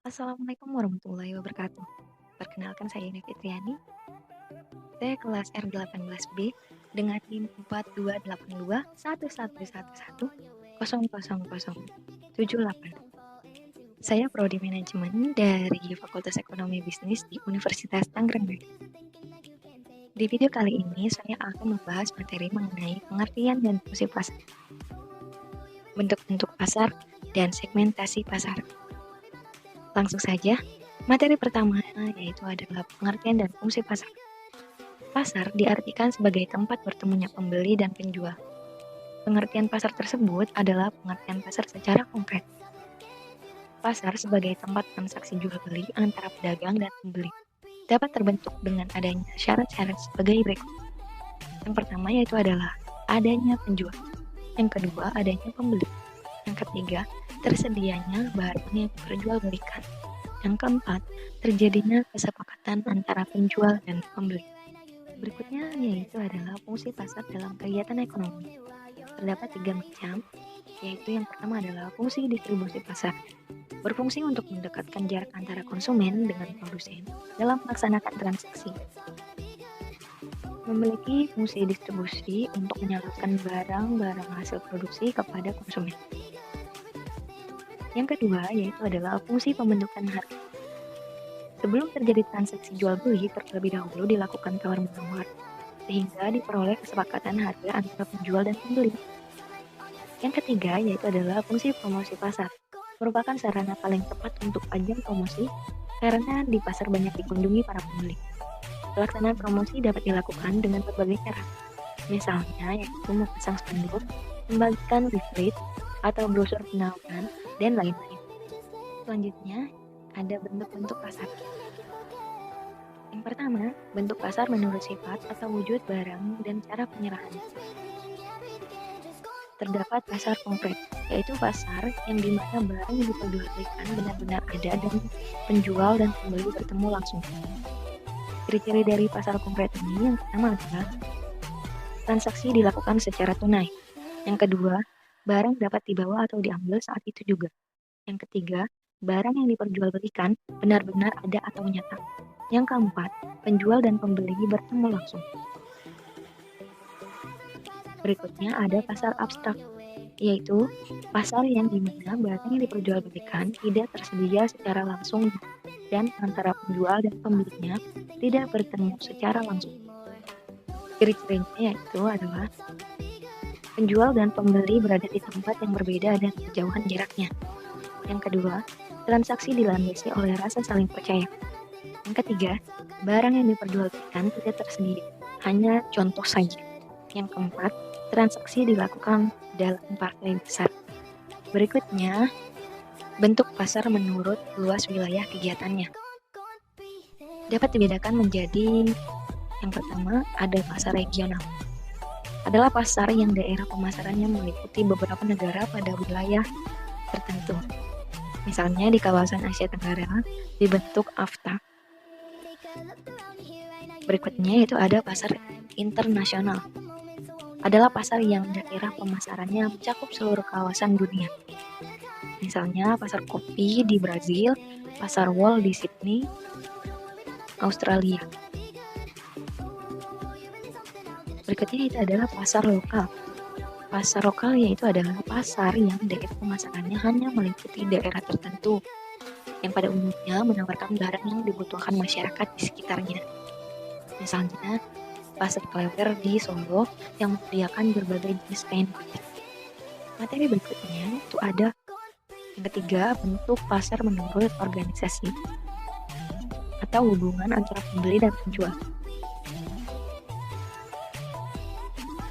Assalamualaikum warahmatullahi wabarakatuh. Perkenalkan saya Ine Fitriani. Saya kelas R18B dengan NIM 428211110078. Saya prodi manajemen dari Fakultas Ekonomi Bisnis di Universitas Tangerang. Di video kali ini saya akan membahas materi mengenai pengertian dan fungsi pasar, bentuk-bentuk pasar, dan segmentasi pasar. Langsung saja, materi pertama yaitu adalah pengertian dan fungsi pasar. Pasar diartikan sebagai tempat bertemunya pembeli dan penjual. Pengertian pasar tersebut adalah pengertian pasar secara konkret. Pasar sebagai tempat transaksi jual beli antara pedagang dan pembeli dapat terbentuk dengan adanya syarat-syarat sebagai berikut. Yang pertama yaitu adalah adanya penjual. Yang kedua adanya pembeli. Yang ketiga tersedianya barang yang diperjualbelikan. Yang keempat terjadinya kesepakatan antara penjual dan pembeli. Berikutnya yaitu adalah fungsi pasar dalam kegiatan ekonomi. Terdapat 3 macam, yaitu yang pertama adalah fungsi distribusi pasar. Berfungsi untuk mendekatkan jarak antara konsumen dengan produsen dalam melaksanakan transaksi. Memiliki fungsi distribusi untuk menyalurkan barang-barang hasil produksi kepada konsumen. Yang kedua yaitu adalah fungsi pembentukan harga. Sebelum terjadi transaksi jual beli, terlebih dahulu dilakukan tawar-menawar, sehingga diperoleh kesepakatan harga antara penjual dan pembeli. Yang ketiga yaitu adalah fungsi promosi pasar, merupakan sarana paling tepat untuk ajang promosi karena di pasar banyak dikunjungi para pembeli. Pelaksanaan promosi dapat dilakukan dengan berbagai cara, misalnya yaitu memasang spanduk, membagikan leaflet atau brosur penawaran, dan lain-lain. Selanjutnya, ada bentuk-bentuk pasar. Yang pertama, bentuk pasar menurut sifat atau wujud barang dan cara penyerahan. Terdapat pasar konkret, yaitu pasar yang dimana barang yang diperjualbelikan benar-benar ada dan penjual dan pembeli bertemu langsung. Ciri-ciri dari pasar konkret ini yang pertama adalah transaksi dilakukan secara tunai. Yang kedua, barang dapat dibawa atau diambil saat itu juga. Yang ketiga, barang yang diperjualbelikan benar-benar ada atau nyata. Yang keempat, penjual dan pembeli bertemu langsung. Berikutnya ada pasar abstrak, yaitu pasar yang dimana barang yang diperjualbelikan tidak tersedia secara langsung dan antara penjual dan pembelinya tidak bertemu secara langsung. Ciri-cirinya yaitu adalah penjual dan pembeli berada di tempat yang berbeda dan kejauhan jaraknya. Yang kedua, transaksi dilandasi oleh rasa saling percaya. Yang ketiga, barang yang diperjualbelikan tidak tersedia, hanya contoh saja. Yang keempat, transaksi dilakukan dalam partai besar. Berikutnya, bentuk pasar menurut luas wilayah kegiatannya. Dapat dibedakan menjadi yang pertama, ada pasar regional. Adalah pasar yang daerah pemasarannya meliputi beberapa negara pada wilayah tertentu. Misalnya di kawasan Asia Tenggara dibentuk AFTA. Berikutnya itu ada pasar internasional. Adalah pasar yang daerah pemasarannya mencakup seluruh kawasan dunia. Misalnya pasar kopi di Brazil, pasar wol di Sydney, Australia. Berikutnya itu adalah pasar lokal. Pasar lokal yaitu adalah pasar yang daerah pemasarannya hanya meliputi daerah tertentu, yang pada umumnya menawarkan barang yang dibutuhkan masyarakat di sekitarnya. Misalnya, pasar klewer di Solo yang menyediakan berbagai jenis kain batik. Materi berikutnya itu ada yang ketiga, bentuk pasar menurut organisasi atau hubungan antara pembeli dan penjual.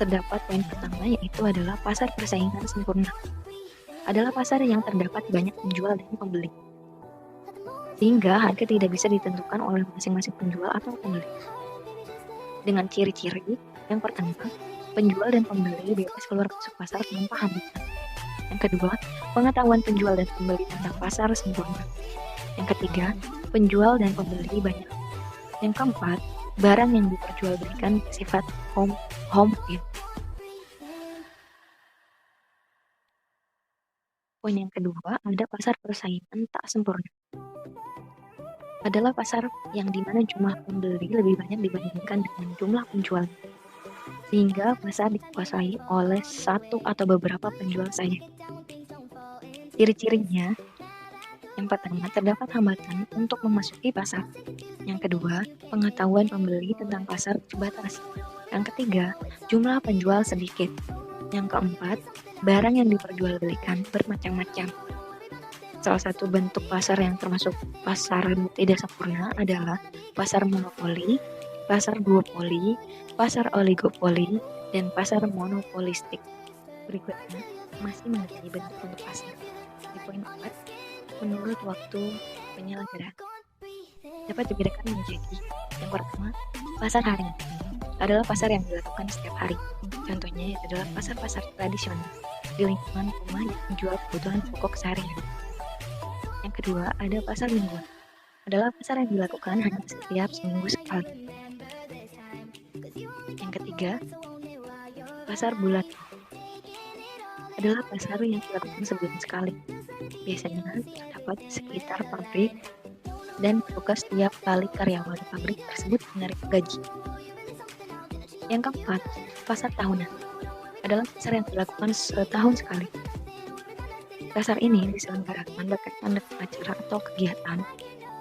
Terdapat poin pertama yaitu adalah pasar persaingan sempurna. Adalah pasar yang terdapat banyak penjual dan pembeli, sehingga harga tidak bisa ditentukan oleh masing-masing penjual atau pembeli. Dengan ciri-ciri yang pertama, penjual dan pembeli bebas keluar masuk pasar tanpa hambatan. Yang kedua, pengetahuan penjual dan pembeli tentang pasar sempurna. Yang ketiga, penjual dan pembeli banyak. Yang keempat, barang yang diperjualbelikan bersifat home in. Poin yang kedua, ada pasar persaingan tak sempurna. adalah pasar yang dimana jumlah pembeli lebih banyak dibandingkan dengan jumlah penjual, sehingga pasar dikuasai oleh satu atau beberapa penjual saja. Ciri-cirinya, yang pertama, terdapat hambatan untuk memasuki pasar. Yang kedua, pengetahuan pembeli tentang pasar terbatas. Yang ketiga, jumlah penjual sedikit. Yang keempat, barang yang diperjualbelikan bermacam-macam. Salah satu bentuk pasar yang termasuk pasar tidak sempurna adalah pasar monopoli, pasar duopoli, pasar oligopoli, dan pasar monopolistik. Berikutnya, masih mengenai bentuk-bentuk pasar. Di poin 4, menurut waktu penyelenggaraan dapat dibedakan menjadi yang pertama, pasar harian adalah pasar yang dilakukan setiap hari. Contohnya adalah pasar-pasar tradisional di lingkungan rumah yang menjual kebutuhan pokok sehari-hari. Yang kedua, ada pasar mingguan. Adalah pasar yang dilakukan hanya setiap seminggu sekali. Yang ketiga, pasar bulan. Adalah pasar yang dilakukan sebulan sekali. Biasanya terdapat di sekitar pabrik dan dibuka setiap kali karyawan pabrik tersebut menarik gaji. Yang keempat, pasar tahunan. Adalah pasar yang dilakukan setahun sekali. Pasar ini diselenggarakan berkaitan dengan acara atau kegiatan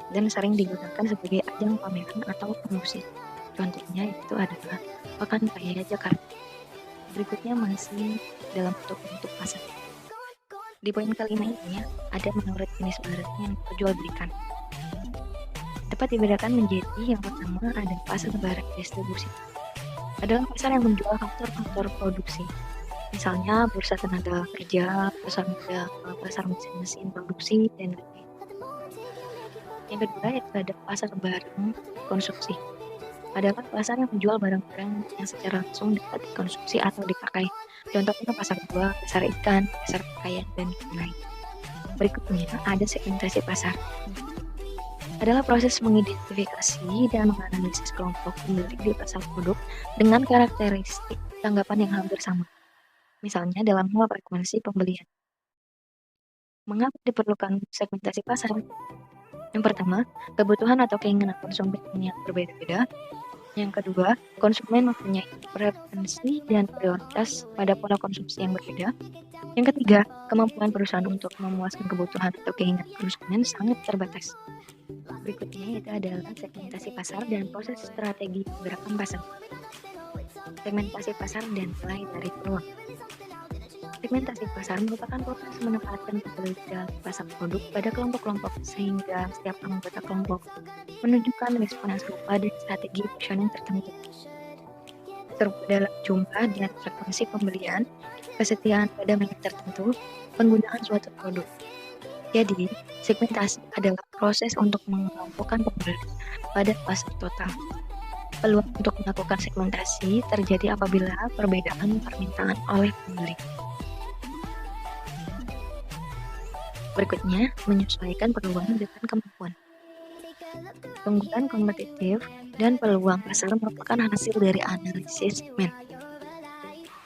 dan sering digunakan sebagai ajang pameran atau promosi. Contohnya itu adalah Pekan Raya Jakarta. Berikutnya masih dalam bentuk pasar. Di poin kelima ini ada menurut jenis barang yang diperjualbelikan. Dapat dibedakan menjadi yang pertama ada pasar barang distribusi. Adalah pasar yang menjual faktor-faktor produksi. Misalnya bursa tenaga kerja, pasar mesin-mesin produksi, dan lain-lain. Yang kedua yaitu ada pasar barang konsumsi. Adalah pasar yang menjual barang-barang yang secara langsung dapat dikonsumsi atau dipakai. Contohnya pasar buah, pasar ikan, pasar pakaian, dan lain-lain. Berikutnya ada segmentasi pasar. Adalah proses mengidentifikasi dan menganalisis kelompok pembeli di pasar produk dengan karakteristik tanggapan yang hampir sama. Misalnya dalam hal frekuensi pembelian. Mengapa diperlukan segmentasi pasar? Yang pertama, kebutuhan atau keinginan konsumen yang berbeda-beda. Yang kedua, konsumen mempunyai preferensi dan prioritas pada pola konsumsi yang berbeda. Yang ketiga, kemampuan perusahaan untuk memuaskan kebutuhan atau keinginan konsumen sangat terbatas. Berikutnya itu adalah segmentasi pasar dan proses strategi pergerakan pasar. Segmentasi pasar dan mulai dari peluang. Segmentasi pasar merupakan proses menempatkan pembeli dalam pasar produk pada kelompok-kelompok sehingga setiap anggota kelompok menunjukkan respon yang serupa dan strategi positioning tertentu. Serupa dalam jumlah dan frekuensi pembelian, kesetiaan pada merek tertentu, penggunaan suatu produk. Jadi, segmentasi adalah proses untuk mengelompokkan pembeli pada pasar total. Peluang untuk melakukan segmentasi terjadi apabila perbedaan permintaan oleh pembeli. Berikutnya, menyesuaikan peluang dengan kemampuan. Keunggulan kompetitif dan peluang pasar merupakan hasil dari analisis segmen.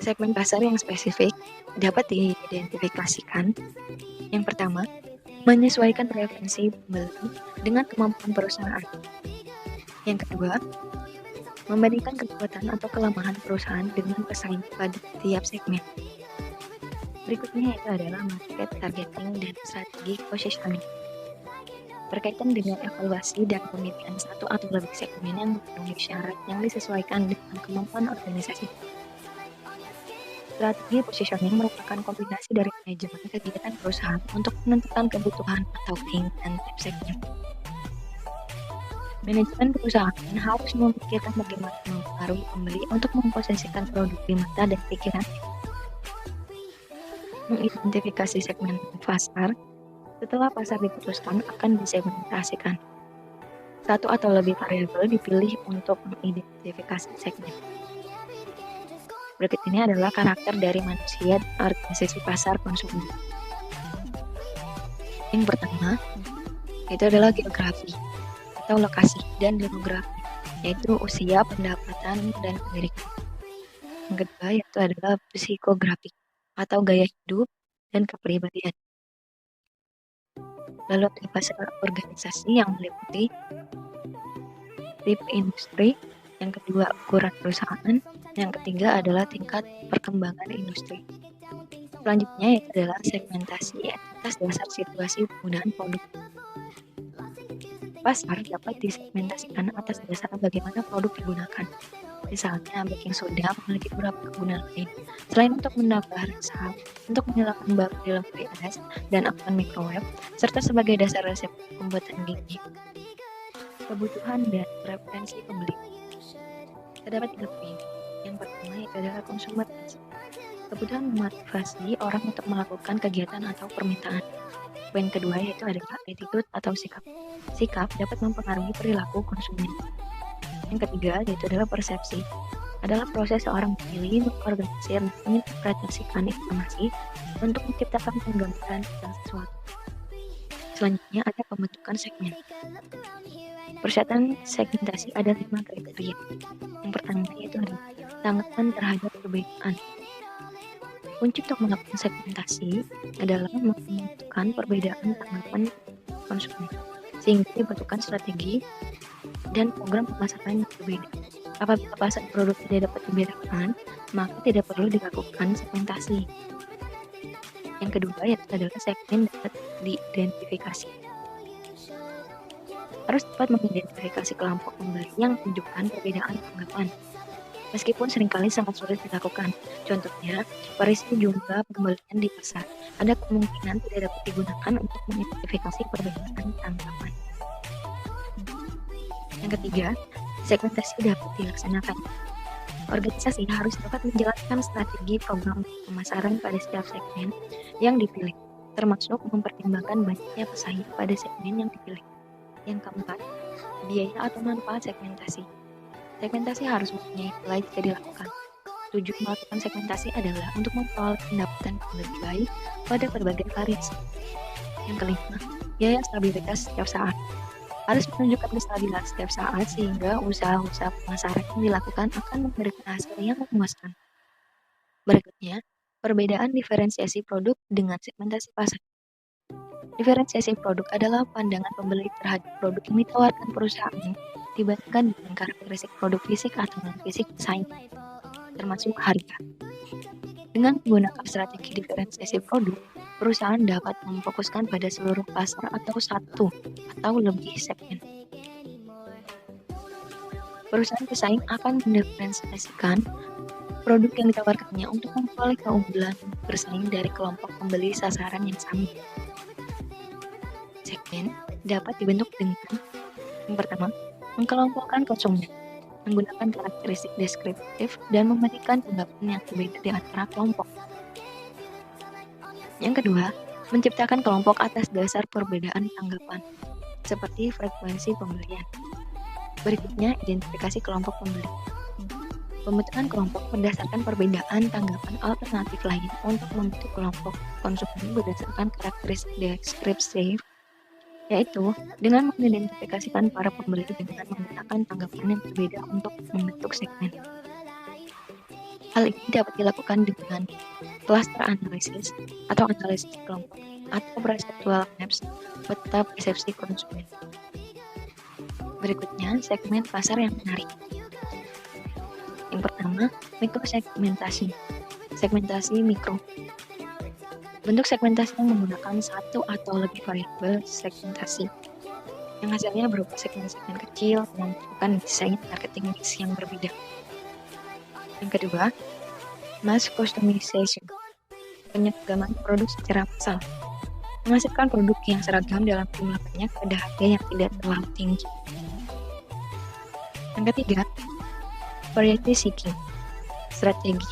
Segmen pasar yang spesifik dapat diidentifikasikan. Yang pertama, menyesuaikan preferensi pembeli dengan kemampuan perusahaan. Yang kedua, membandingkan kekuatan atau kelemahan perusahaan dengan pesaing pada tiap segmen. Berikutnya itu adalah market targeting dan strategi positioning. Berkaitan dengan evaluasi dan pemilihan satu atau lebih segmen yang memenuhi syarat yang disesuaikan dengan kemampuan organisasi. Strategi positioning merupakan kombinasi dari manajemen kegiatan perusahaan untuk menentukan kebutuhan atau keinginan tiap segmen. Manajemen perusahaan harus memikirkan bagaimana mempengaruhi pembeli untuk memposisikan produk di mata dan pikiran. Mengidentifikasi segmen pasar. Setelah pasar diputuskan akan disegmentasikan. Satu atau lebih variabel dipilih untuk mengidentifikasi segmen. Berikut ini adalah karakter dari manusia dan organisasi pasar konsumen. Yang pertama, itu adalah geografi atau lokasi dan demografi, yaitu usia, pendapatan, dan pendidikan. Yang kedua, yaitu adalah psikografi atau gaya hidup dan kepribadian. Lalu ada pasar organisasi yang meliputi tipe industri, yang kedua ukuran perusahaan, yang ketiga adalah tingkat perkembangan industri. Selanjutnya yaitu adalah segmentasi atas dasar situasi penggunaan produk. Pasar dapat disegmentasikan atas dasar bagaimana produk digunakan. Misalnya, baking soda memiliki beberapa kegunaan lain. Selain untuk menambah rasa, untuk menghilangkan bau di dalam es, dan oven microwave, serta sebagai dasar resep pembuatan gigi. Kebutuhan dan preferensi pembeli. Terdapat 3 poin. Yang pertama yaitu adalah consumer needs. Kebutuhan memotivasi orang untuk melakukan kegiatan atau permintaan. Poin kedua yaitu adalah attitude atau sikap. Sikap dapat mempengaruhi perilaku konsumen. Yang ketiga yaitu adalah persepsi. Adalah proses seorang memilih, mengorganisir, dan menginterpretasikan informasi untuk menciptakan penggambaran tentang sesuatu. Selanjutnya ada pembentukan segmen. Persyaratan segmentasi ada 5 kriteria. Yang pertama yaitu adalah tanggapan terhadap perbedaan. Kunci untuk melakukan segmentasi adalah menentukan perbedaan tanggapan konsumen, sehingga dibutuhkan strategi dan program pemasaran yang berbeda. Apabila pasar produk tidak dapat dibedakan, maka tidak perlu dilakukan segmentasi. Yang kedua yaitu adalah segmen dapat diidentifikasi. Harus dapat mengidentifikasi kelompok pembeli yang menunjukkan perbedaan tanggapan. Meskipun seringkali sangat sulit dilakukan. Contohnya, variasi jumlah pembelian di pasar ada kemungkinan tidak dapat digunakan untuk mengidentifikasi perbedaan tanggapan. Yang ketiga, segmentasi dapat dilaksanakan. Organisasi harus dapat menjalankan strategi program pemasaran pada setiap segmen yang dipilih, termasuk mempertimbangkan banyaknya pesaing pada segmen yang dipilih. Yang keempat, biaya atau manfaat segmentasi. Segmentasi harus mempunyai nilai jika dilakukan. Tujuan melakukan segmentasi adalah untuk memperoleh pendapatan yang lebih baik pada berbagai variasi. Yang kelima, biaya stabilitas setiap saat. Harus menunjukkan kestabilan setiap saat sehingga usaha-usaha pemasaran yang dilakukan akan memberikan hasil yang memuaskan. Berikutnya, perbedaan diferensiasi produk dengan segmentasi pasar. Diferensiasi produk adalah pandangan pembeli terhadap produk yang ditawarkan perusahaan dibandingkan dengan karakteristik produk fisik atau non-fisik pesaing, termasuk harga. Dengan menggunakan strategi diferensiasi produk, perusahaan dapat memfokuskan pada seluruh pasar atau satu atau lebih segmen. Perusahaan pesaing akan mendiferensiasikan produk yang ditawarkannya untuk memperoleh keunggulan bersaing dari kelompok pembeli sasaran yang sama. Segmen dapat dibentuk dengan yang pertama, mengkelompokkan konsumen, menggunakan karakteristik deskriptif dan memberikan tanggapan yang berbeda di antara kelompok. Yang kedua, menciptakan kelompok atas dasar perbedaan tanggapan, seperti frekuensi pembelian. Berikutnya, identifikasi kelompok pembeli. Pembentukan kelompok berdasarkan perbedaan tanggapan alternatif lain untuk membentuk kelompok konsumen berdasarkan karakteristik deskriptif, yaitu dengan mengidentifikasikan para pembeli dengan menggunakan tanggapan yang berbeda untuk membentuk segmen. Hal ini dapat dilakukan dengan cluster analysis atau analisis kelompok atau perceptual maps peta persepsi konsumen. Berikutnya, segmen pasar yang menarik. Yang pertama, mikrosegmentasi. Segmentasi mikro. Bentuk segmentasi yang menggunakan satu atau lebih variabel segmentasi, yang hasilnya berupa segmen-segmen kecil menentukan desain marketing mix yang berbeda. Yang kedua, mass customization. Penyeragaman produk secara massal. Menghasilkan produk yang seragam dalam jumlah banyak pada harga yang tidak terlalu tinggi. Yang ketiga, variety seeking. Strategi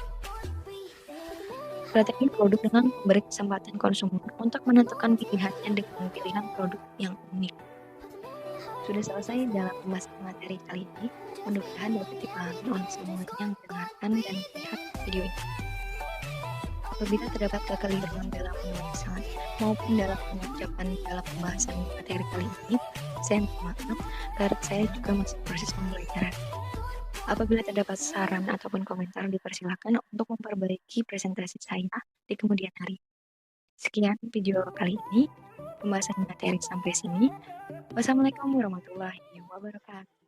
produk dengan memberi kesempatan konsumen untuk menentukan pilihannya dengan pilihan produk yang unik. Sudah selesai dalam pembahasan materi kali ini. Mudah-mudahan dapat dipahami oleh semua yang mendengarkan dan melihat video ini. Apabila terdapat kekeliruan dalam penulisan maupun dalam pengucapan dalam pembahasan materi kali ini, saya mohon maaf karena saya juga masih proses pembelajaran. Apabila terdapat saran ataupun komentar, dipersilakan untuk memperbaiki presentasi saya di kemudian hari. Sekian video kali ini. pembahasan materi sampai sini. Wassalamualaikum warahmatullahi wabarakatuh.